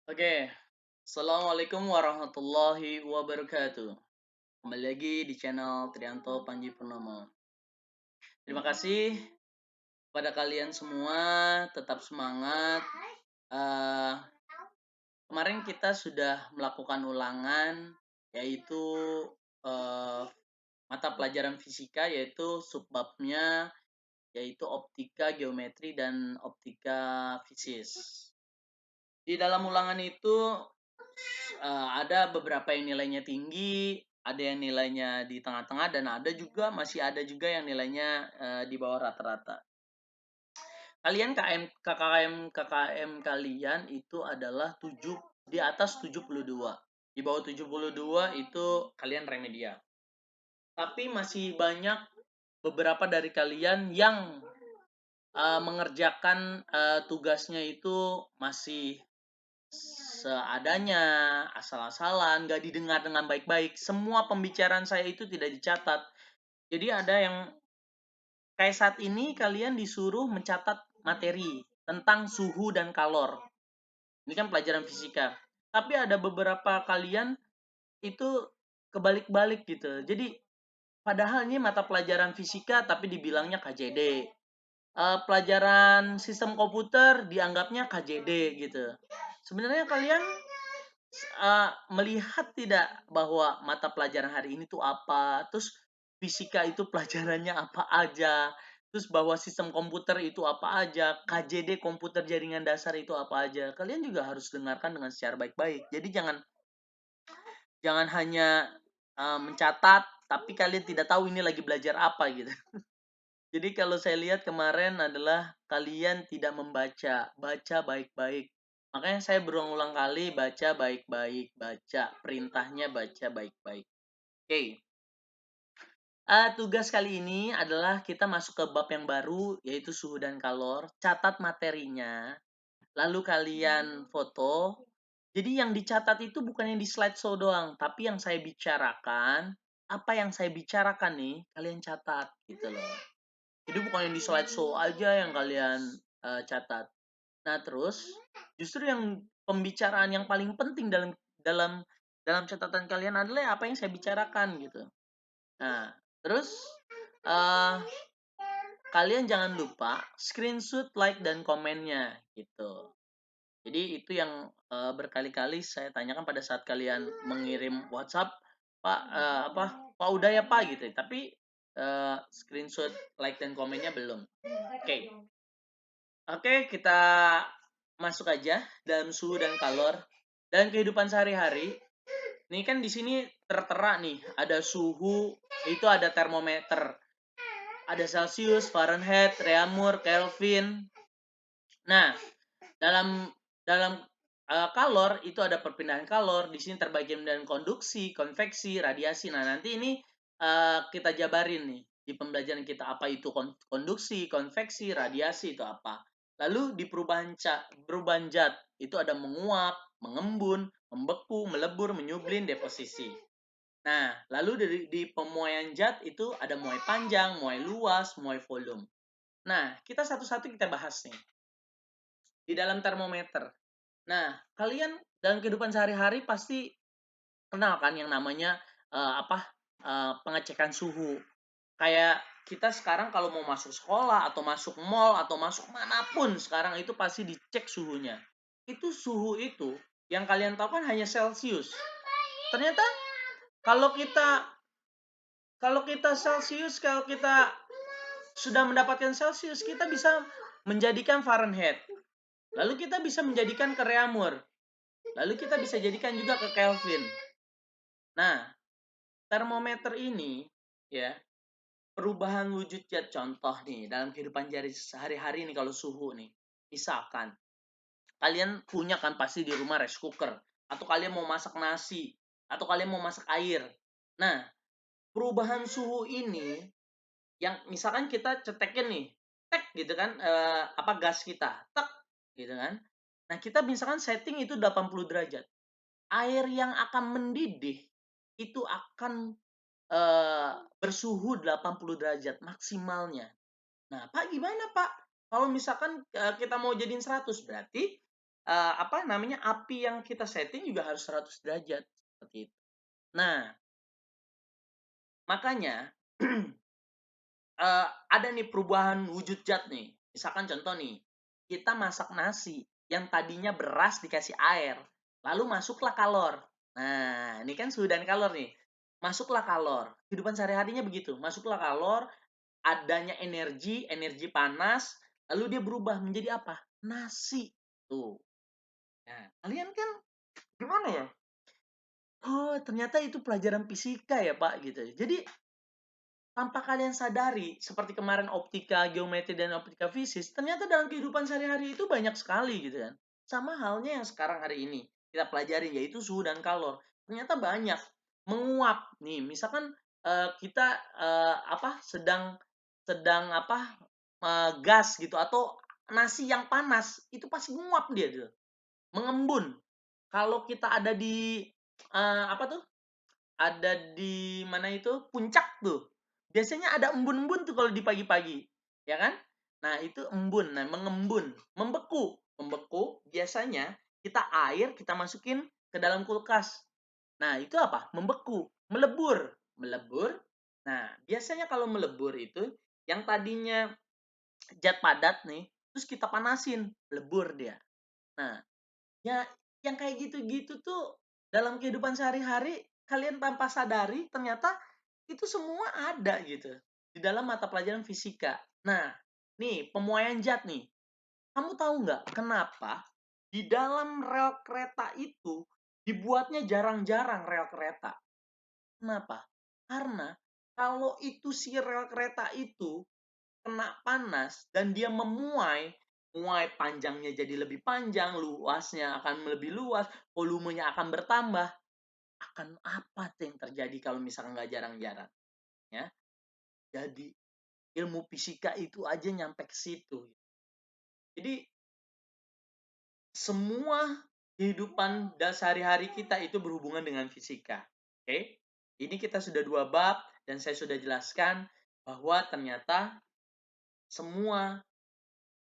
Oke, Assalamualaikum warahmatullahi wabarakatuh. Kembali lagi di channel Trianto Panji Purnomo. Terima kasih pada kalian semua, tetap semangat. Eh, Kemarin kita sudah melakukan ulangan, yaitu eh, mata pelajaran fisika, yaitu subbabnya, yaitu optika, geometri, dan optika fisis. Di dalam ulangan itu ada beberapa yang nilainya tinggi, ada yang nilainya di tengah-tengah, dan masih ada juga yang nilainya di bawah rata-rata. Kalian KKM kalian itu adalah di atas 72. Di bawah 72 itu kalian remedial. Tapi masih banyak beberapa dari kalian yang mengerjakan tugasnya itu masih seadanya, asal-asalan, nggak didengar dengan baik-baik. Semua pembicaraan saya itu tidak dicatat. Jadi ada yang kayak saat ini kalian disuruh mencatat materi tentang suhu dan kalor. Ini kan pelajaran fisika. Tapi ada beberapa kalian itu kebalik-balik gitu. Jadi padahal ini mata pelajaran fisika tapi dibilangnya KJD. Pelajaran sistem komputer dianggapnya KJD gitu. Sebenarnya kalian melihat tidak bahwa mata pelajaran hari ini tuh apa, terus fisika itu pelajarannya apa aja, terus bahwa sistem komputer itu apa aja, KJD komputer jaringan dasar itu apa aja. Kalian juga harus dengarkan dengan secara baik-baik. Jadi jangan jangan hanya mencatat tapi kalian tidak tahu ini lagi belajar apa gitu. Jadi kalau saya lihat kemarin adalah kalian tidak membaca, baca baik-baik. Makanya saya berulang-ulang kali baca baik-baik, baca perintahnya baca baik-baik. Oke. Tugas kali ini adalah kita masuk ke bab yang baru yaitu suhu dan kalor. Catat materinya, lalu kalian foto. Jadi yang dicatat itu bukan yang di slideshow doang, tapi yang saya bicarakan, apa yang saya bicarakan nih, kalian catat gitu loh. Jadi bukan yang di slideshow aja yang kalian catat. Nah, terus justru yang pembicaraan yang paling penting dalam dalam dalam catatan kalian adalah apa yang saya bicarakan gitu. Nah, terus uh, kalian jangan lupa screenshot, like dan komennya gitu. Jadi itu yang berkali-kali saya tanyakan pada saat kalian mengirim WhatsApp, Pak, Pak udah ya Pak gitu. Tapi screenshot, like dan komennya belum. Oke. Oke, kita masuk aja dalam suhu dan kalor. Dan kehidupan sehari-hari, ini kan di sini tertera nih, ada suhu, itu ada termometer. Ada Celsius, Fahrenheit, Reaumur, Kelvin. Nah, dalam dalam kalor itu ada perpindahan kalor. Di sini terbagi menjadi konduksi, konveksi, radiasi. Nah, nanti ini kita jabarin nih di pembelajaran kita apa itu konduksi, konveksi, radiasi itu apa. Lalu di perubahan zat itu ada menguap, mengembun, membeku, melebur, menyublin, deposisi. Nah, lalu di pemuaian zat itu ada muai panjang, muai luas, muai volume. Nah, kita satu-satu kita bahas nih. Di dalam termometer. Nah, kalian dalam kehidupan sehari-hari pasti kenal kan yang namanya pengecekan suhu. Kayak kita sekarang kalau mau masuk sekolah atau masuk mall atau masuk manapun sekarang itu pasti dicek suhunya. Itu suhu itu yang kalian tahu kan hanya Celsius. Ternyata kalau kita kalau kita sudah mendapatkan Celsius, kita bisa menjadikan Fahrenheit. Lalu kita bisa menjadikan ke Reaumur. Lalu kita bisa jadikan juga ke Kelvin. Nah, termometer ini ya, perubahan wujud zat contoh nih dalam kehidupan sehari-hari nih kalau suhu nih. Misalkan kalian punya kan pasti di rumah rice cooker atau kalian mau masak nasi atau kalian mau masak air. Nah, perubahan suhu ini yang misalkan kita cetekin nih, tek gitu kan gas kita, tek gitu kan. Nah, kita misalkan setting itu 80 derajat. Air yang akan mendidih itu akan bersuhu 80 derajat maksimalnya. Nah, Pak gimana Pak? Kalau misalkan kita mau jadiin 100 berarti api yang kita setting juga harus 100 derajat seperti itu. Nah, makanya ada nih perubahan wujud zat nih. Misalkan contoh nih, kita masak nasi yang tadinya beras dikasih air, lalu masuklah kalor. Nah, ini kan suhu dan kalor nih. Masuklah kalor. Kehidupan sehari-harinya begitu. Masuklah kalor, adanya energi, energi panas, lalu dia berubah menjadi apa? Nasi. Tuh. Nah, kalian kan gimana ya? Oh, ternyata itu pelajaran fisika ya, Pak, gitu. Jadi, tanpa kalian sadari, seperti kemarin optika, geometri, dan optika fisis, ternyata dalam kehidupan sehari-hari itu banyak sekali gitu kan. Sama halnya yang sekarang hari ini kita pelajarin, yaitu suhu dan kalor. Ternyata banyak menguap nih. Misalkan kita sedang sedang gas gitu, atau nasi yang panas itu pasti menguap dia tuh, mengembun. Kalau kita ada di apa tuh ada di mana itu, puncak tuh. Biasanya ada embun-embun tuh kalau di pagi-pagi, ya kan? Nah, itu embun, nah mengembun, membeku. Membeku biasanya kita masukin ke dalam kulkas. Nah, itu apa? Membeku, melebur. Melebur. Nah, biasanya kalau melebur itu yang tadinya zat padat nih, terus kita panasin, lebur dia. Nah, ya, yang kayak gitu-gitu tuh dalam kehidupan sehari-hari kalian tanpa sadari ternyata itu semua ada gitu di dalam mata pelajaran fisika. Nah, nih pemuaian zat nih. Kamu tahu nggak kenapa di dalam rel kereta itu dibuatnya jarang-jarang rel kereta? Kenapa? Karena kalau itu si rel kereta itu kena panas dan dia memuai, muai panjangnya jadi lebih panjang, luasnya akan lebih luas, volumenya akan bertambah. Akan apa tuh yang terjadi kalau misalkan nggak jarang-jarang? Ya, jadi ilmu fisika itu aja nyampe ke situ. Jadi semua kehidupan dan sehari-hari kita itu berhubungan dengan fisika. Oke? Ini kita sudah 2 bab dan saya sudah jelaskan bahwa ternyata semua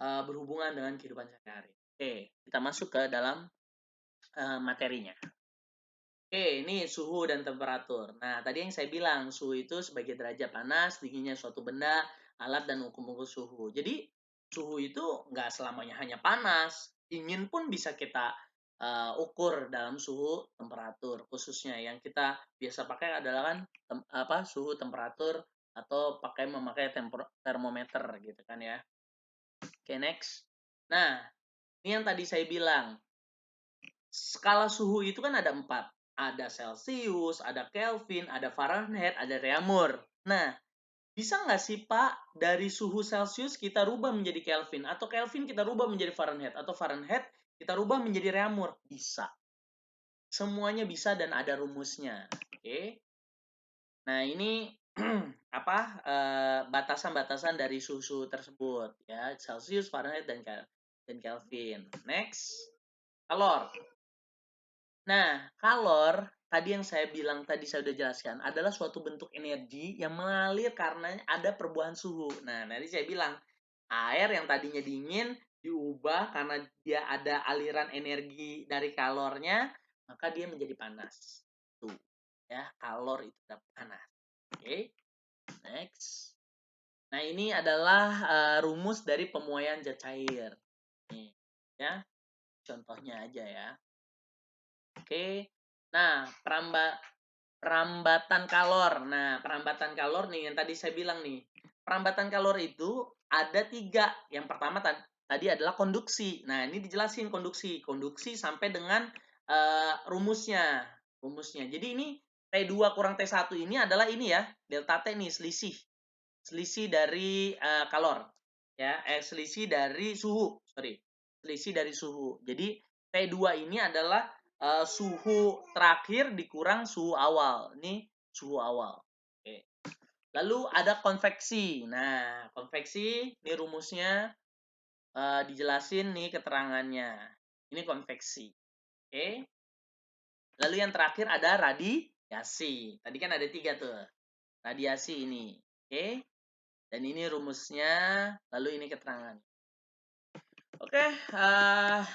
berhubungan dengan kehidupan sehari-hari. Oke, kita masuk ke dalam materinya. Oke, ini suhu dan temperatur. Nah, tadi yang saya bilang, suhu itu sebagai derajat panas, dinginnya suatu benda, alat, dan ukur suhu. Jadi, suhu itu nggak selamanya hanya panas. Dingin pun bisa kita ukur dalam suhu temperatur. Khususnya yang kita biasa pakai adalah kan suhu temperatur atau memakai termometer gitu kan ya. Oke, next. Nah, ini yang tadi saya bilang, skala suhu itu kan ada 4. Ada Celcius, ada Kelvin, ada Fahrenheit, ada Reaumur. Nah, bisa nggak sih Pak, dari suhu Celcius kita rubah menjadi Kelvin, atau Kelvin kita rubah menjadi Fahrenheit, atau Fahrenheit kita rubah menjadi Reaumur? Bisa. Semuanya bisa dan ada rumusnya. Oke. Nah, ini batasan-batasan dari suhu tersebut ya, Celcius, Fahrenheit, dan Kelvin. Next, kalor. Nah, kalor tadi yang saya bilang tadi saya sudah jelaskan adalah suatu bentuk energi yang mengalir karena ada perubahan suhu. Nah, tadi saya bilang air yang tadinya dingin diubah karena dia ada aliran energi dari kalornya, maka dia menjadi panas. Tuh, ya, kalor itu panas. Oke, next. Nah, ini adalah rumus dari pemuaian zat cair. Nih, ya, contohnya aja ya. Oke. Nah, perambatan kalor. Nah, perambatan kalor nih yang tadi saya bilang nih. Perambatan kalor itu ada 3. Yang pertama tadi adalah konduksi. Nah, ini dijelasin konduksi. Konduksi sampai dengan rumusnya. Rumusnya. Jadi ini T2 kurang T1 ini adalah ini ya, delta T nih, selisih. Selisih dari kalor. Ya, selisih dari suhu, sorry. Selisih dari suhu. Jadi T2 ini adalah suhu terakhir dikurang suhu awal. Ini suhu awal. Oke. Lalu ada konveksi. Nah, konveksi ini rumusnya dijelasin nih keterangannya. Ini konveksi. Oke. Lalu yang terakhir ada radiasi. Tadi kan ada 3 tuh. Radiasi ini. Oke. Dan ini rumusnya, lalu ini keterangan. Oke,